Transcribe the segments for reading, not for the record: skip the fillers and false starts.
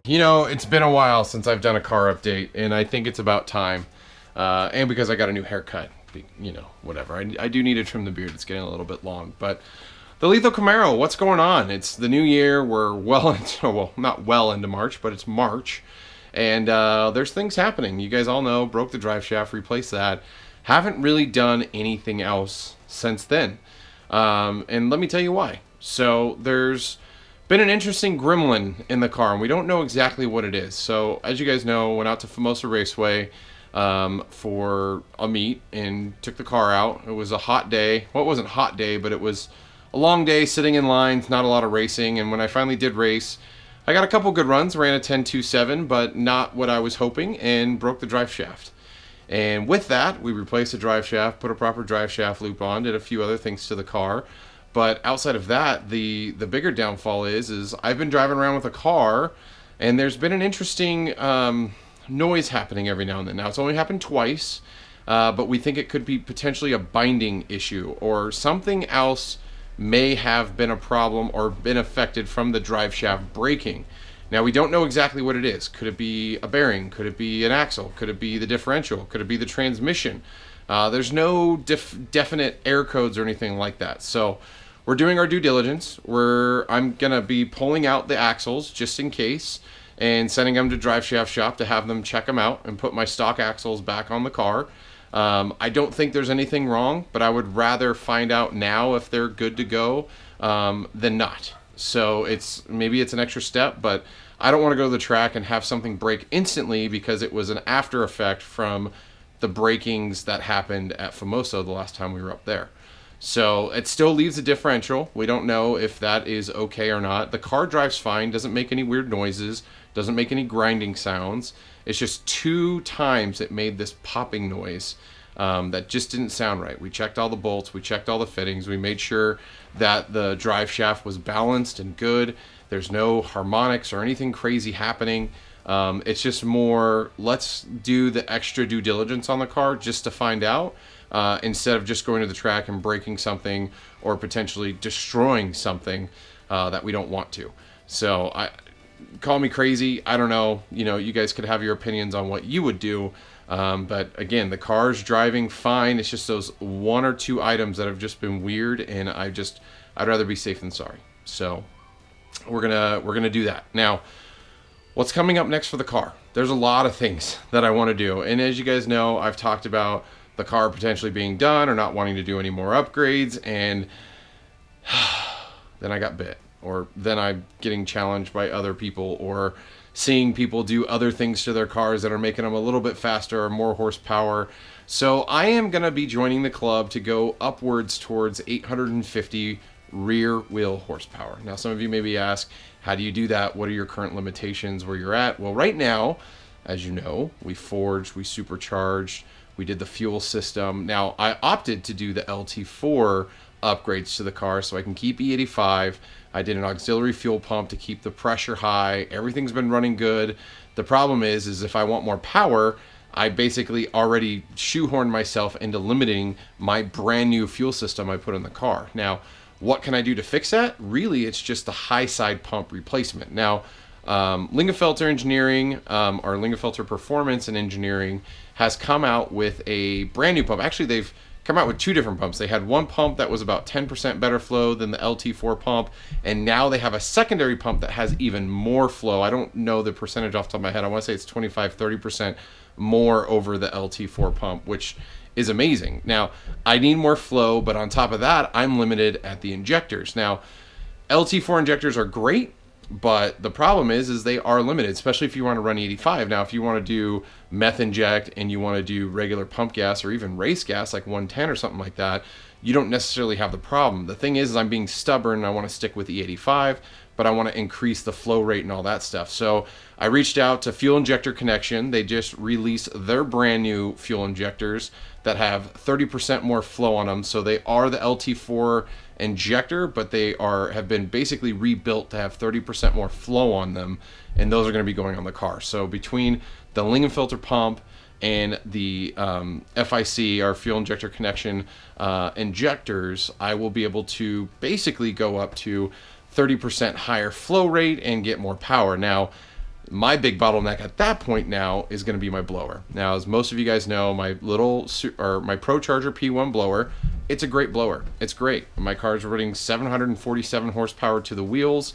You know, it's been a while since I've done a car update, and I think it's about time. And because I got a new haircut, you know, whatever. I do need to trim the beard. It's getting a little bit long. But the Lethal Camaro, what's going on? It's the new year. We're well into, well, not well into March, but it's March. And there's things happening. You guys all know, broke the drive shaft, replaced that. Haven't really done anything else since then. And let me tell you why. So there's been an interesting gremlin in the car, and we don't know exactly what it is. So as you guys know, went out to Famosa Raceway for a meet and took the car out. It was a hot day. Well, it wasn't a hot day, but it was a long day sitting in lines, not a lot of racing. And when I finally did race, I got a couple good runs, ran a 10.27, but not what I was hoping, and broke the drive shaft. And with that, we replaced the drive shaft, put a proper drive shaft loop on, did a few other things to the car. But outside of that, the bigger downfall is I've been driving around with a car, and there's been an interesting noise happening every now and then. Now, it's only happened twice, but we think it could be potentially a binding issue, or something else may have been a problem or been affected from the drive shaft breaking. Now, we don't know exactly what it is. Could it be a bearing? Could it be an axle? Could it be the differential? Could it be the transmission? There's no definite error codes or anything like that. So we're doing our due diligence. I'm going to be pulling out the axles just in case and sending them to Drive Shaft Shop to have them check them out and put my stock axles back on the car. I don't think there's anything wrong, but I would rather find out now if they're good to go than not. So maybe it's an extra step, but I don't want to go to the track and have something break instantly because it was an after effect from the breakings that happened at Famoso the last time we were up there. So it still leaves a differential. We don't know if that is okay or not. The car drives fine, doesn't make any weird noises, doesn't make any grinding sounds. It's just 2 times it made this popping noise that just didn't sound right. We checked all the bolts, we checked all the fittings, we made sure that the drive shaft was balanced and good. There's no harmonics or anything crazy happening. It's just more, let's do the extra due diligence on the car just to find out, instead of just going to the track and breaking something or potentially destroying something that we don't want to. So call me crazy. I don't know. You know, you guys could have your opinions on what you would do. But again, the car's driving fine. It's just those 1 or 2 items that have just been weird, and I'd rather be safe than sorry. So we're gonna do that. Now, what's coming up next for the car? There's a lot of things that I want to do, and as you guys know, I've talked about the car potentially being done or not wanting to do any more upgrades, and then I got bit, or then I'm getting challenged by other people, or seeing people do other things to their cars that are making them a little bit faster or more horsepower. So I am going to be joining the club to go upwards towards 850 rear wheel horsepower. Now, some of you maybe ask, how do you do that? What are your current limitations where you're at? Well, right now, as you know, we forged, we supercharged, we did the fuel system. Now, I opted to do the LT4 upgrades to the car so I can keep E85. I did an auxiliary fuel pump to keep the pressure high. Everything's been running good. The problem is if I want more power, I basically already shoehorned myself into limiting my brand new fuel system I put in the car. Now, what can I do to fix that? Really, it's just the high side pump replacement. Now, Lingenfelter Engineering, or Lingenfelter Performance and Engineering, has come out with a brand new pump. Actually, they've come out with 2 different pumps. They had one pump that was about 10% better flow than the LT4 pump, and now they have a secondary pump that has even more flow. I don't know the percentage off the top of my head. I want to say it's 25-30% more over the LT4 pump, which is amazing. Now, I need more flow, but on top of that, I'm limited at the injectors. Now, LT4 injectors are great, but the problem is they are limited, especially if you want to run 85. Now, if you want to do meth inject and you want to do regular pump gas or even race gas like 110 or something like that, you don't necessarily have the problem. The thing is I'm being stubborn and I want to stick with the 85, but I want to increase the flow rate and all that stuff. So I reached out to Fuel Injector Connection. They just released their brand new fuel injectors that have 30% more flow on them. So they are the LT4 injector, but they have been basically rebuilt to have 30% more flow on them, and those are going to be going on the car. So between the Lingenfelter pump and the FIC, our fuel injector connection injectors, I will be able to basically go up to 30% higher flow rate and get more power. Now, My big bottleneck at that point now is going to be my blower. Now, as most of you guys know, my my Pro Charger P1 blower, it's a great blower. It's great. My car's running 747 horsepower to the wheels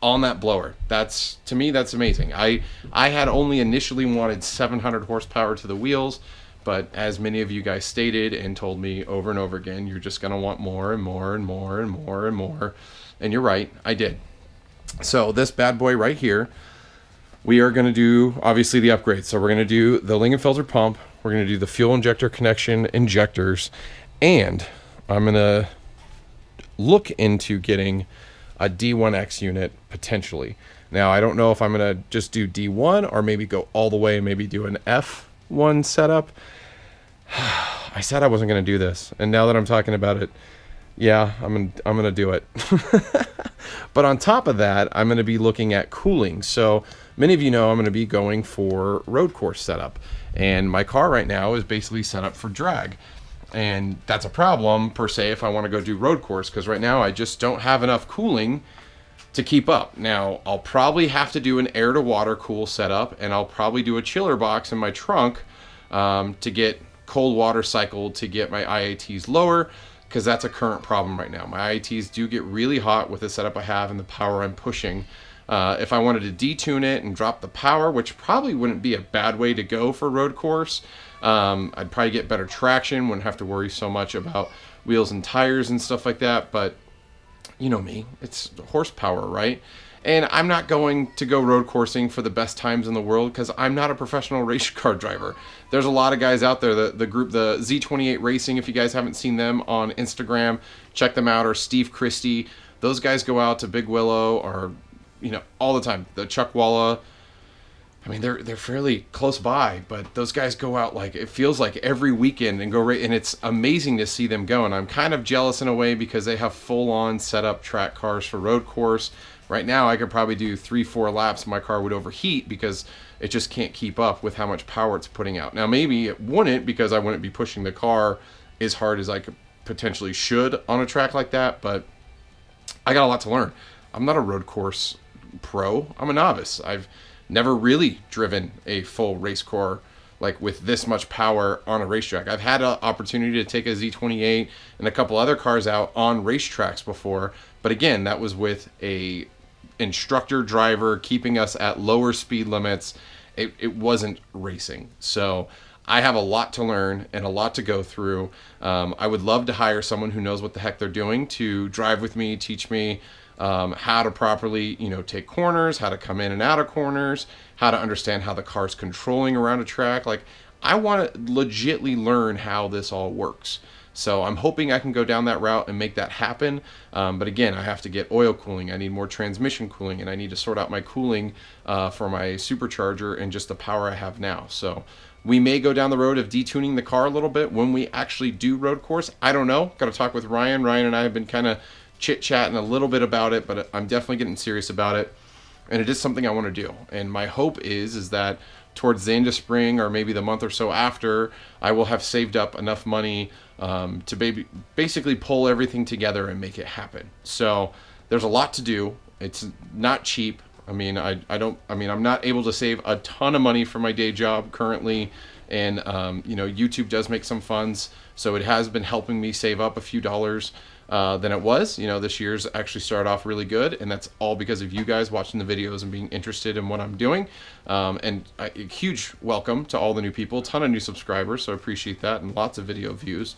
on that blower. That's, to me, that's amazing. I had only initially wanted 700 horsepower to the wheels, but as many of you guys stated and told me over and over again, you're just going to want more and more and more and more and more. And you're right, I did. So this bad boy right here, we are going to do, obviously, the upgrade. So we're going to do the lingenfelter pump. We're going to do the fuel injector connection injectors. And I'm going to look into getting a D1X unit potentially. Now, I don't know if I'm going to just do D1 or maybe go all the way and maybe do an F1 setup. I said I wasn't going to do this. And now that I'm talking about it, yeah, I'm going to do it. But on top of that, I'm going to be looking at cooling. So many of you know I'm going to be going for road course setup. And my car right now is basically set up for drag. And that's a problem, per se, if I want to go do road course, because right now I just don't have enough cooling to keep up. Now, I'll probably have to do an air-to-water cool setup, and I'll probably do a chiller box in my trunk to get cold water cycled to get my IATs lower, because that's a current problem right now. My IATs do get really hot with the setup I have and the power I'm pushing. If I wanted to detune it and drop the power, which probably wouldn't be a bad way to go for road course, I'd probably get better traction, wouldn't have to worry so much about wheels and tires and stuff like that. But you know me, it's horsepower, right? And I'm not going to go road coursing for the best times in the world because I'm not a professional race car driver. There's a lot of guys out there, the group, the Z28 Racing, if you guys haven't seen them on Instagram, check them out, or Steve Christie. Those guys go out to Big Willow or, you know, all the time. The Chuck Walla, I mean, they're fairly close by, but those guys go out like, it feels like every weekend and go and it's amazing to see them go. And I'm kind of jealous in a way because they have full-on set-up track cars for road course. Right now, I could probably do 3-4 laps. My car would overheat because it just can't keep up with how much power it's putting out. Now, maybe it wouldn't because I wouldn't be pushing the car as hard as I could potentially should on a track like that, but I got a lot to learn. I'm not a road course pro. I'm a novice. I've never really driven a full race car like with this much power on a racetrack. I've had an opportunity to take a Z28 and a couple other cars out on racetracks before, but again, that was with a instructor driver keeping us at lower speed limits. It wasn't racing. So I have a lot to learn and a lot to go through. I would love to hire someone who knows what the heck they're doing to drive with me, teach me how to properly, you know, take corners, how to come in and out of corners, how to understand how the car's controlling around a track. Like, I want to legitly learn how this all works. So I'm hoping I can go down that route and make that happen. But again, I have to get oil cooling. I need more transmission cooling, and I need to sort out my cooling for my supercharger and just the power I have now. So we may go down the road of detuning the car a little bit when we actually do road course. I don't know. Got to talk with Ryan. Ryan and I have been kind of chit-chatting a little bit about it, but I'm definitely getting serious about it. And it is something I want to do. And my hope is that towards the end of spring or maybe the month or so after, I will have saved up enough money to basically pull everything together and make it happen. So there's a lot to do. It's not cheap. I mean, I'm not able to save a ton of money for my day job currently. And, you know, YouTube does make some funds. So it has been helping me save up a few dollars than it was. You know, this year's actually started off really good, and that's all because of you guys watching the videos and being interested in what I'm doing. And a huge welcome to all the new people, ton of new subscribers, so I appreciate that, and lots of video views.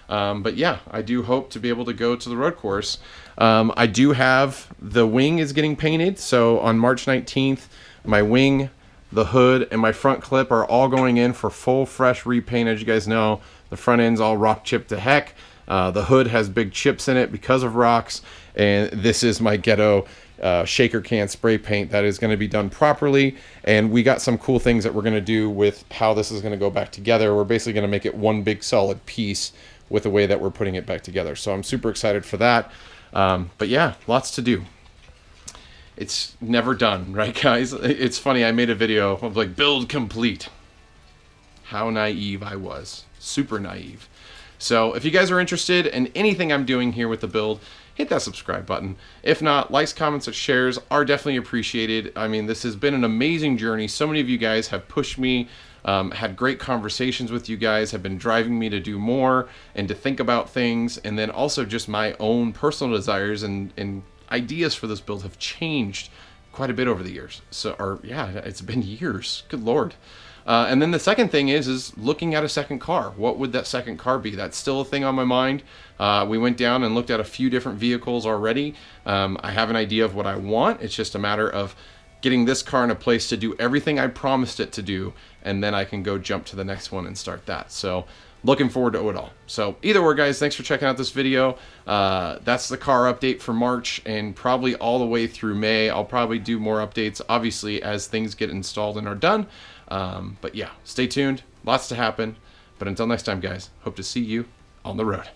But yeah, I do hope to be able to go to the road course. I do have, the wing is getting painted, so on March 19th, my wing, the hood, and my front clip are all going in for full fresh repaint. As you guys know, the front end's all rock chipped to heck. The hood has big chips in it because of rocks, and this is my ghetto shaker can spray paint that is going to be done properly. And we got some cool things that we're going to do with how this is going to go back together. We're basically going to make it one big solid piece with the way that we're putting it back together. So I'm super excited for that. But yeah, lots to do. It's never done, right, guys? It's funny, I made a video of like build complete. How naive I was. Super naive. So if you guys are interested in anything I'm doing here with the build, hit that subscribe button. If not, likes, comments, and shares are definitely appreciated. I mean, this has been an amazing journey. So many of you guys have pushed me, had great conversations with you guys, have been driving me to do more and to think about things, and then also just my own personal desires and ideas for this build have changed quite a bit over the years. Yeah, it's been years. Good Lord. And then the second thing is looking at a second car. What would that second car be? That's still a thing on my mind. We went down and looked at a few different vehicles already. I have an idea of what I want. It's just a matter of getting this car in a place to do everything I promised it to do, and then I can go jump to the next one and start that. So looking forward to it all. So either way, guys, thanks for checking out this video. That's the car update for March, and probably all the way through May. I'll probably do more updates, obviously, as things get installed and are done. But yeah, stay tuned. Lots to happen. But until next time, guys, hope to see you on the road.